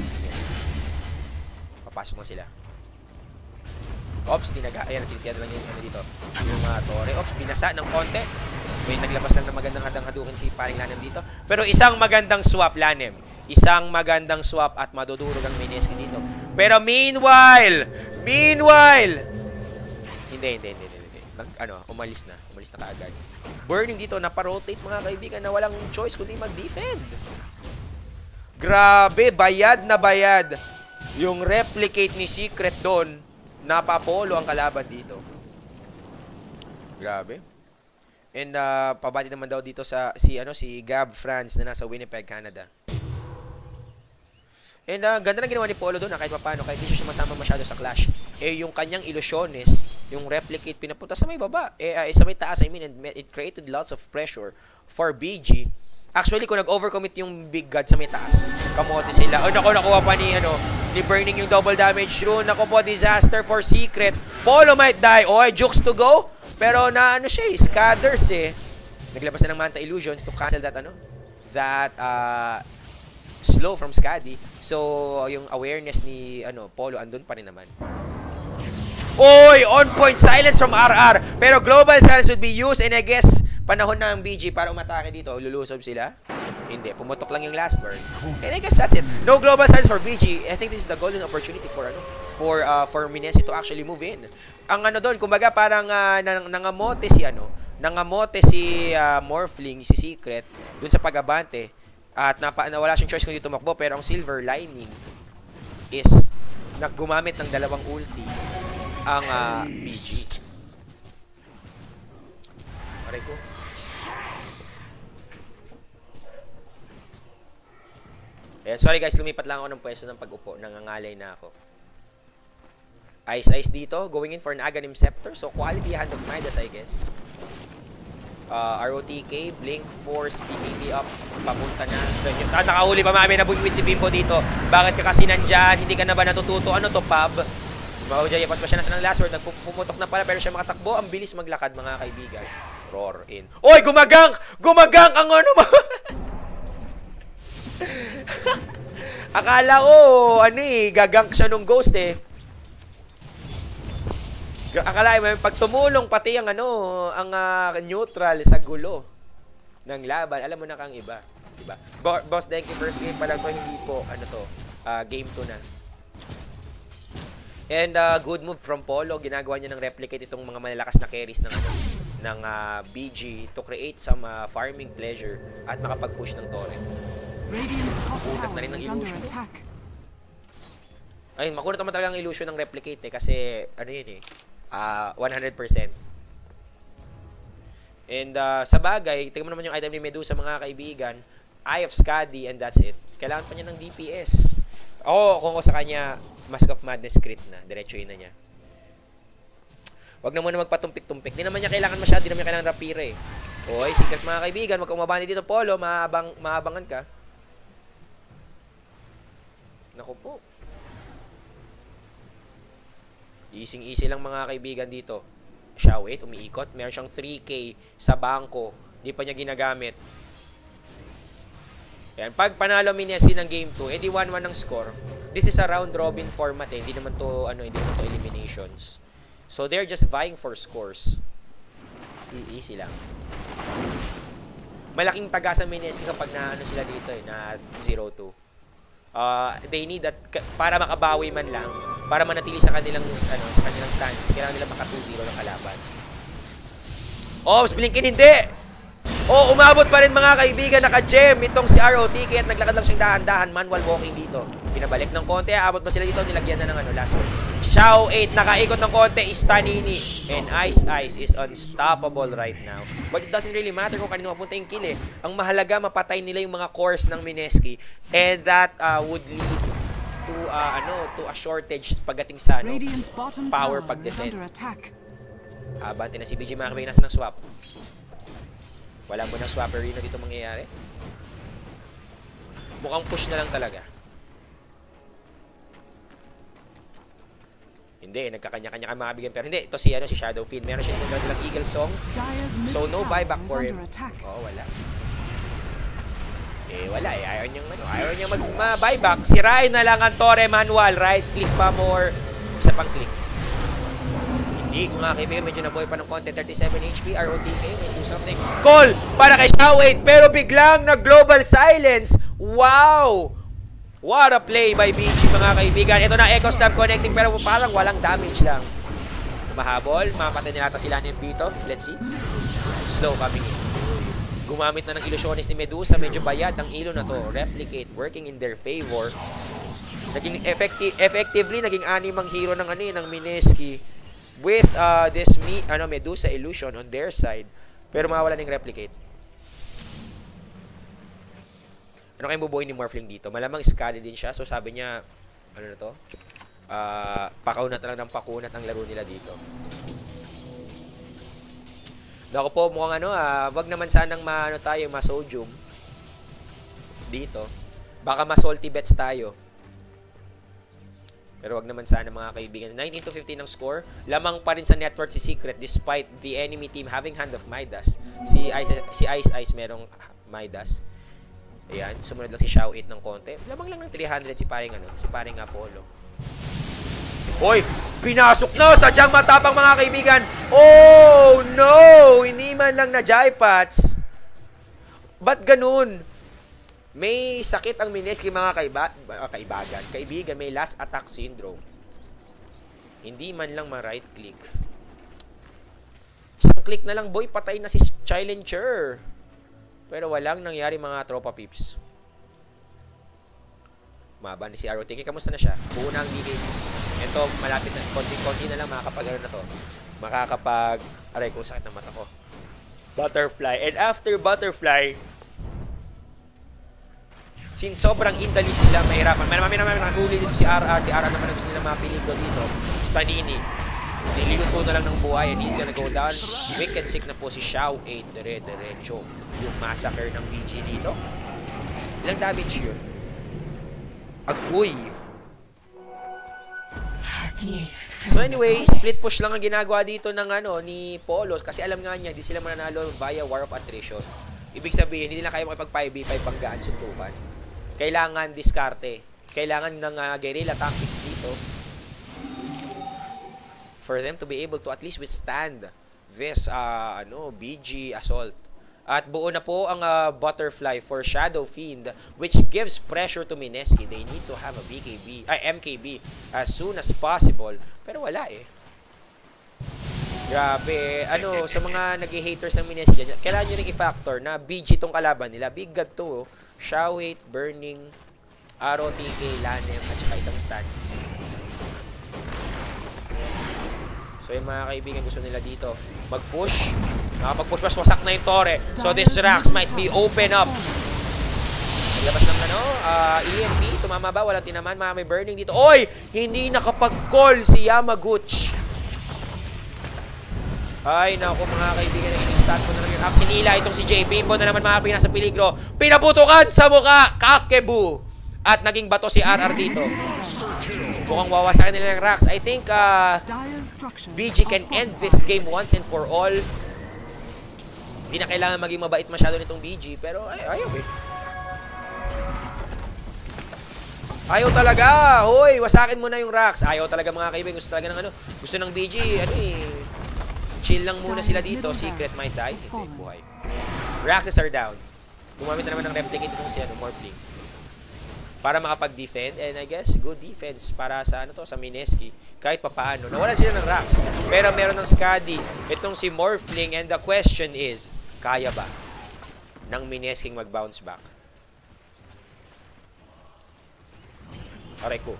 Papasok na sila. Ops, ayan, nagsitiyado lang yung dito. Yung Torre. Ops, binasa ng konti. May naglabas lang ng magandang hadang-hadukin si paring Lanem dito. Pero isang magandang swap, Lanem. Isang magandang swap at madudurog ang Mineski dito. Pero meanwhile! Hindi. Umalis na. Umalis na kaagad. Burning dito, naparotate mga kaibigan na walang choice kundi mag-defend. Grabe, bayad na bayad. Yung replicate ni Secret doon, napapolo ang kalaban dito. Grabe. And pabati naman daw dito si Gab France na nasa Winnipeg, Canada. And ganda na ginawa ni Polo doon kahit paano, kahit hindi siya sumasama masyado sa clash. Yung kanyang ilusyones, yung replicate pinapunta sa may baba, sa may taas, and it created lots of pressure for BG. Actually, kung nag-overcommit yung Big God sa may taas, kamote sila. Nakuha pa ni Burning yung double damage rune. Naku po, disaster for Secret. Polo might die. Jukes to go. Pero siya scatters Naglabas na ng Manta Illusions to cancel that slow from Skadi. So yung awareness ni Polo andun pa rin naman. On point silence from RR. Pero global silence would be used, and I guess panahon na ang BG para umatake dito. Lulusob sila? Hindi, pumutok lang yung last word. And I guess that's it. No global silence for BG. I think this is the golden opportunity for Mineski to actually move in. Ang doon, kumbaga parang nangamote si Morphling, si Secret doon sa pag-abante, at nawala siyang choice kung dito tumakbo, pero ang silver lining is gumamit ng dalawang ulti ang BG. Aray ko. Ayan, sorry guys, lumipat lang ako ng pwesto ng pag-upo. Nangangalay na ako. Ice dito, going in for an Aghanim Scepter. So, quality hand of Midas, I guess. ROTK, Blink Force, PKB up, papunta na. Nakahuli pa mami na buwit si Bimbo dito. Bakit ka kasi nandyan? Hindi ka na ba natututo? Ano to, Pab? Mahujay, pas pa siya na ng last word. Nagpumutok na pala, pero siya makatakbo. Ang bilis maglakad, mga kaibigan. Roar in. Oy, gumagang! Gumagang ang Akala ko, gagank siya nung ghost Akala mo, pag tumulong pati ang neutral sa gulo ng laban, alam mo na kang iba, diba? Boss Denki, first game pa lang to, hindi po game 2 na. And good move from Polo, ginagawa niya ng replicate itong mga malalakas na carries ng BG to create some farming pleasure at makapag-push ng Torre. Radiant's top tower is under attack. Ayun, makunat naman talaga ang illusion ng replicate kasi 100%. And sa bagay, tingnan mo naman yung item ni Medusa, mga kaibigan. Eye of Skadi, and that's it. Kailangan pa niya ng DPS. Kung sa kanya, Mask of Madness crit na. Diretso yun na niya. Wag na muna magpatumpik-tumpik. Di naman niya kailangan masyado, di naman niya kailangan rapira eh. Oy, secret mga kaibigan, wag kang umabandi dito, Polo, maabangan ka. Naku po. Easy lang mga kaibigan dito. Siya, wait, umiikot. Meron siyang 3K sa bangko. Di pa niya ginagamit. Ayan, pag panalo Minesi ng game 2, edi 1-1 ang score. This is a round robin format eh. Hindi naman to eliminations. So they're just vying for scores. Easy lang. Malaking taga sa Minesi kapag na sila dito eh, na 0-2. They need that para makabawi man lang, para manatili sa kanilang standings. Kailangan nila maka 2-0 ng kalaban. Oh, Blinken hindi! Oh, umabot pa rin mga kaibigan, naka-gem itong si ROTK at naglakad lang siyang dahan-dahan, manual walking dito. Pinabalik ng konti, abot ba sila dito, nilagyan na ng last one. Xiao 8, nakaikot ng konti, Istanini. And Ice is unstoppable right now. But it doesn't really matter kung kanino mapunta yung kill eh. Ang mahalaga, mapatay nila yung mga cores ng Mineski. And that would lead to a shortage pagdating sa power pag-defend. Abante na si BG, mga kaibigan, nasa ng swap. Wala mo ng swapperino dito mangyayari. Mukhang push na lang talaga. Hindi, nagkakanya-kanya ka mga kaibigan. Pero hindi, ito si Shadowfiend. Meron siya yung dalang Eagle Song. So, no buyback for him. Oo, wala. Wala eh. Ayaw niyang mag-buyback. Sirain na lang ang Torre manual. Right click pa more. Isa pang click. Hindi, kung mga kaibigan, medyo nabuhay pa ng konti. 37 HP, ROTK, may do something. Call para kay Xiao 8, pero biglang nag-global silence. Wow! What a play by BG, mga kaibigan. Ito na, Echo Stab connecting, pero parang walang damage lang. Mahabol, mapatay nilata sila ng dito. Let's see. Slow coming in. Gumamit na ng illusionist ni Medusa. Medyo bayad ang ilo na to. Replicate, working in their favor. Naging effectively, naging animang hero ng Mineski. With this Medusa illusion on their side, pero mawala ng replicate. Ano kayong bubuoy ni Morphling dito? Malamang Scally din siya, so sabi niya pakaunat na lang ng pakunat ang laro nila dito. Dako po mukhang wag naman sanang ma-sodium dito. Baka ma-salty bets tayo. Pero wag naman sana mga kaibigan. 19-15 ang score. Lamang pa rin sa network si Secret despite the enemy team having Hand of Midas. Si Ice merong Midas. Ayan, sumunod lang si Xiao 8 ng konti. Lamang lang ng 300 si paring Apollo. Hoy, pinasok na, sadyang matapang mga kaibigan. Oh no, hindi man lang na Jaipots. Ba't ganun? May sakit ang Mineski mga kaibigan, may last attack syndrome. Hindi man lang ma-right click. Isang click na lang, boy, patay na si Challenger. Pero walang nangyari mga tropa pips. Maban ni si ROTK, kamusta na siya? Buo na ang DKB. Ito, malapit na, konti-konti na lang makakapag-ano na to. Aray ko, sakit ng mata ko. Butterfly. And after Butterfly, since sobrang indalid sila, mahirapan. May nakahuli dito si Ara. Si Ara naman na gusto nila mapiligro dito. Stanini. Niligot po na lang ng buhay and he's gonna go down. Wicked sick na po si Xiao 8. Diretso. Yung massacre ng BG dito. Ilang damage yun? Agoy. So anyway, split push lang ang ginagawa dito ng ni Polo. Kasi alam nga niya, di sila mananalo via War of Attrition. Ibig sabihin, hindi nila kaya makipag 5v5 panggaan suntukan. Kailangan diskarte. Kailangan ng guerrilla tactics dito for them to be able to at least withstand this BG assault. At buo na po ang Butterfly for Shadowfiend, which gives pressure to Mineski. They need to have a MKB as soon as possible. Pero wala eh. Grabe. Sa mga nag-haters ng Mineski dyan, kailangan nyo rin i-factor na BG tong kalaban nila. Big God to. Xiao 8, Burning, ROTK, Lanem, at saka isang stand. So yung mga kaibigan gusto nila dito mag-push. Nakapag-push, mas wasak na yung Torre. So this Rax might be open up. Naglabas ng EMP. Tumama ba? Walang tinaman. May Burning dito. Oy! Hindi nakapag-call si Yamaguchi. Ay, naku mga kaibigan, i-start ko na lang yung axe. Hinila itong si J. Bimbo na naman mga kaibigan sa peligro. Pinaputukan sa mukha, Kakebu. At naging bato si RR dito. Mukhang wawasakin nila ng Rax. I think BG can end this game once and for all. Hindi na kailangan maging mabait masyado nitong BG, pero ayaw eh. Ayaw talaga. Hoy, wasakin mo na yung Rax. Ayaw talaga mga kaibigan. Gusto talaga ng ano. Gusto ng BG, chill lang muna sila dito. Secret might die. Hindi, buhay. Raxes are down. Gumamit na naman ng replicate itong si Morphling. Para makapag-defend. And I guess, good defense para sa sa Mineski. Kahit papaano. Nawala sila ng Rax. Pero meron ng Skadi. Itong si Morphling. And the question is, kaya ba ng Mineski mag-bounce back? Aray ko.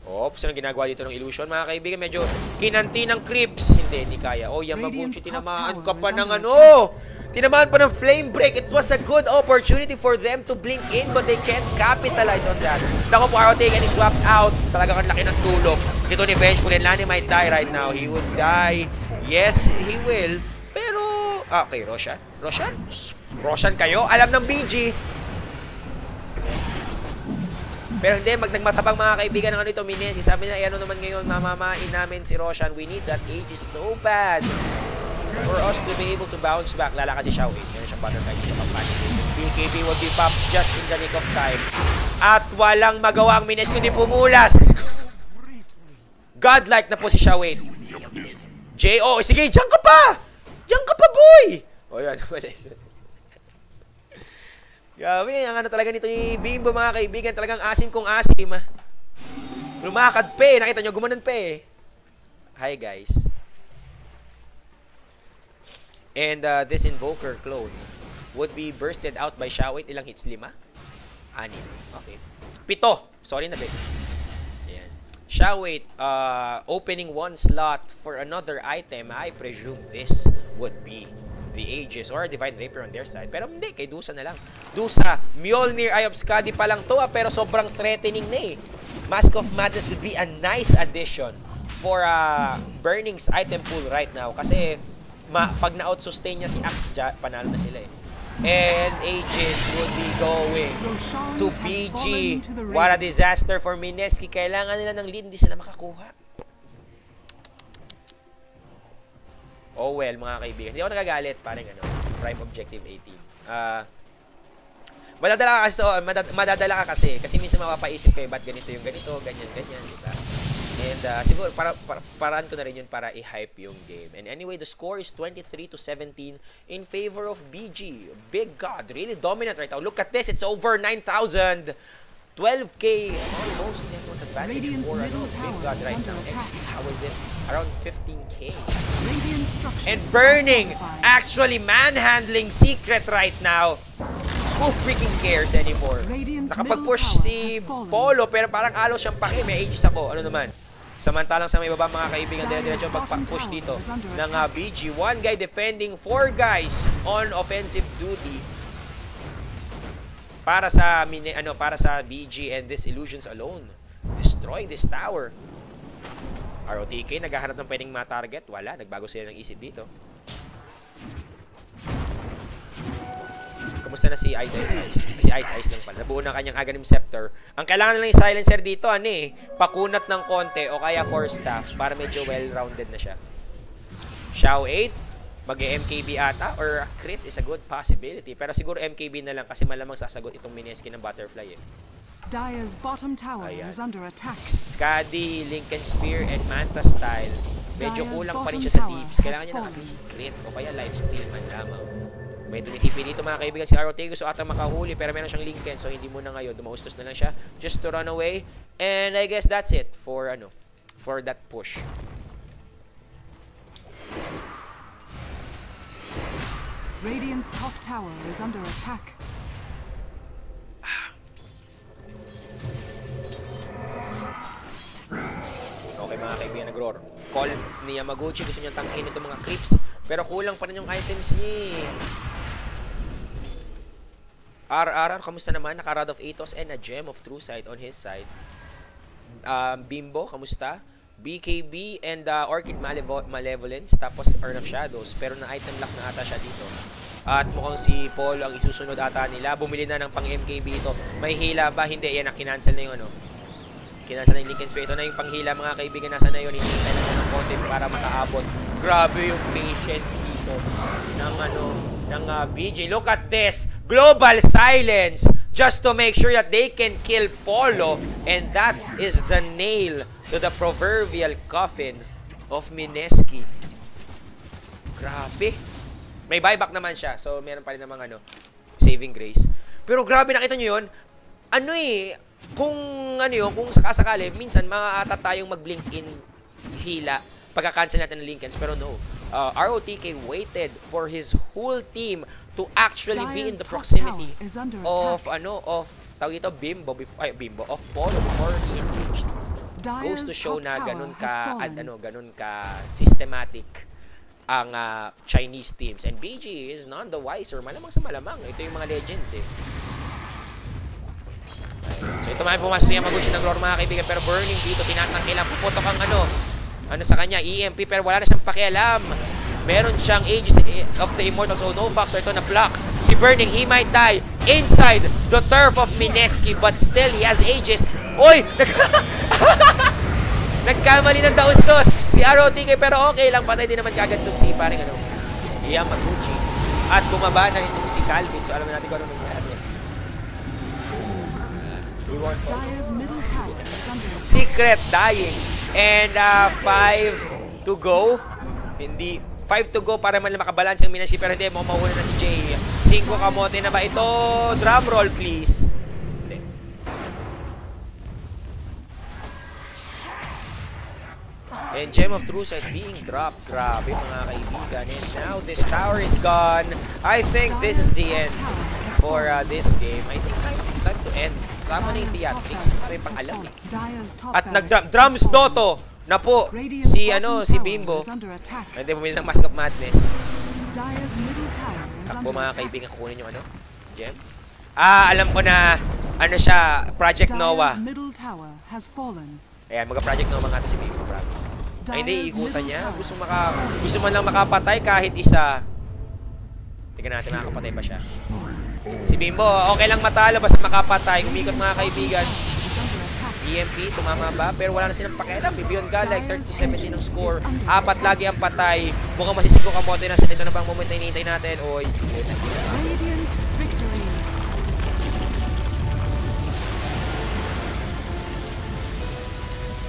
Oops, anong ginagawa dito ng illusion? Mga kaibigan, medyo kinanti ng creeps. Hindi kaya. Oh, Yamaguchi, tinamaan ka pa ng tinamaan pa ng flame break. It was a good opportunity for them to blink in, but they can't capitalize on that. Naku po, Arotake and he swapped out. Talagang ang laki ng tulog. Dito ni Vengeful, and Lani might die right now. He would die. Yes, he will. Pero, okay, Roshan? Roshan kayo? Alam ng BG. Pero hindi, nagmatapang mga kaibigan ng ito, Mineski. Sabi na, ano naman ngayon, mamamain namin si Roshan. We need that age is so bad for us to be able to bounce back. Lalakas si Xiao Wei. Meron siyang butterfly dito pang panic. BKB will be popped just in the nick of time. At walang magawa ang Mineski, kundi pumulas. Godlike na po si Xiao Wei. J.O. Sige, diyan ka pa! Diyan ka pa, boy! O yan, malis. Grabe, ang talaga nito ni Bimbo mga kaibigan, talagang asim kong asim. Lumakad pa eh, nakita nyo, gumanon pa eh. Hi guys. And this Invoker clone would be bursted out by Xiao Wei. Ilang hits? 5? 6. Okay. 7. Sorry na, babe. Ayan. Xiao Wei, opening 1 slot for another item. I presume this would be the Aegis or Divine Rapier on their side. Pero hindi, kay Dusa na lang. Dusa, Mjolnir, Eye of Skadi pa lang to pero sobrang threatening na eh. Mask of Madness would be a nice addition for Burning's item pool right now. Kasi pag na-out-sustain niya si Axe, panalo na sila eh. And Aegis would be going to BG. What a disaster for Mineski. Kailangan nila ng lead, hindi sila makakuha. Oh well, mga kaibigan. Hindi ako nagagalit. Parang Prime Objective 18. Madadala ka kasi. Kasi minsan mapapaisip kayo, ba't ganito yung ganito, ganyan, diba? And siguro, paraan ko na rin yun para i-hype yung game. And anyway, the score is 23-17 in favor of BG. Big God, really dominant right now. Look at this, it's over 9,000. 12K almost network advantage for Big God right now. XP, how is it? Around 15K. And Burning actually manhandling Secret right now. Who freaking cares anymore? Nakapag-push si Polo pero parang alo siyang paki. May Aegis ako. Ano naman? Samantalang sa may baba mga kaibigan, dire-diretso pag-push dito ng BG. One guy defending 4 guys on offensive duty. Para sa BG and this Illusions alone. Destroy this tower. ROTK naghahanap ng pwedeng ma-target. Wala, nagbago sila ng isip dito. Kamusta na si Ice? Si Ice lang pala. Nabuo na kanyang Aghanim Scepter. Ang kailangan lang yung silencer dito, pakunat ng konti o kaya 4 staffs para medyo well-rounded na siya. Xiao 8. Mag-MKB ata or crit is a good possibility. Pero siguro MKB na lang kasi malamang sasagot itong Mineski ng Butterfly eh. Dire's bottom tower is under attack. Skadi, Lincoln Spear, and Manta style. Medyo kulang pa rin siya sa deeps. Kailangan niya ng at least crit o kaya lifesteal man lamang. May tunitipi dito mga kaibigan si Arotego. So atang makahuli pero meron siyang Lincoln. So hindi muna ngayon. Dumaustos na lang siya just to run away. And I guess that's it for for that push. Radiant's top tower is under attack. Okay mga kaibigan, nag-call ni Yamaguchi. Gusto niyang tangkin itong mga creeps. Pero kulang pa rin yung items niya. RR, kamusta naman? Naka-Rod of Athos and a Gem of True Sight on his side. Bimbo, kamusta? BKB and Orchid Malevolence, tapos Urn of Shadows. Pero na-item lock na ata siya dito. At mukhang si Paul ang isusunod ata nila. Bumili na ng pang MKB ito. May hila ba? Hindi. Yan, kinancel na yung ano. Kinancel na yung Lincoln Sphere. Ito na yung panghila mga kaibigan. Nasa na yun. Hinihintay na ng konti para makaabot. Grabe yung patience dito ng BG. Look at this. Global silence just to make sure that they can kill Polo. And that is the nail to the proverbial coffin of Mineski. Grabe. May buyback naman siya. So, meron pa rin namang saving grace. Pero grabe, nakita nyo yun? Kung sakasakali, minsan maaata tayong mag-blink in hila pagka-cancel natin ng Lincolns. Pero no. ROTK waited for his whole team to actually be in the proximity of Bimbo, of Polo before he engaged. Goes to show na ganun ka systematic ang Chinese teams. And BG is none the wiser. Malamang sa malamang. Ito yung mga legends eh. So ito man pumasok siya Yamaguchi ng Roar mga kaibigan. Pero Burning dito tinatangkilan. Puputok ang sa kanya, EMP, pero wala na siyang pakialam. Meron siyang Aegis of the Immortals. So no factor ito na block. Si Burning, he might die inside the turf of Mineski, but still he has Aegis. Oy! Nagkamali ng daos doon si ROTK, pero okay lang, patay din naman kagad doon si paring Yamaguchi. At bumaba na ito si Calvin. So alam natin kung ano nangyari. Secret dying. And 5 to go. Hindi 5 to go para man makabalance ang Mineski, pero hindi mo mauuna na si Jay. 5 kamote na ba ito? Drum roll please. Hindi. And Gem of True Sight being dropped. Grabe mga kaibigan. And now this tower is gone. I think this is the end for this game. I think it's time to end. Tama na yung theatrics. May pang-alam eh. At nag-drums Doto na po si Bimbo. Hindi bumili ng Mask of Madness. Takbo mga kaibigan, kukunin yung Gem. Alam ko na siya, Project Noah. Ayan, mag-Project Noah nga ito si Bimbo, promise. Ay hindi, iikutan niya. Gusto man lang makapatay kahit isa. Tingnan natin, makakapatay pa siya. Si Bimbo, okay lang matalo basta makapatay. Umikot mga kaibigan. EMP, tumama ba? Pero wala na silang pakialam. Beyond God, like 30-17 ng score. 4 lagi ang patay. Mukhang masisiko kamote na sa ito na bang moment na hinihintay natin. Oy.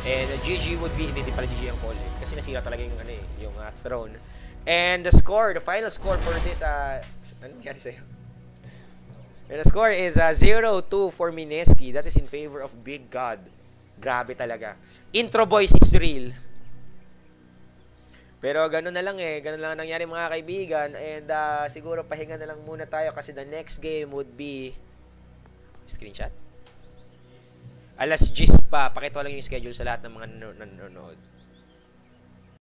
And GG would be, hindi pala GG ang call eh. Kasi nasira talaga yung throne. And the score, the final score for this, ano nangyari sa'yo? And the score is 0-2 for Mineski. That is in favor of Big God. Grabe talaga. Intro boys is real. Pero ganun na lang eh. Ganun lang nangyari mga kaibigan. And siguro pahinga na lang muna tayo kasi the next game would be... Screenshot? Alas 10 pa. Pakita lang yung schedule sa lahat ng mga nanonood.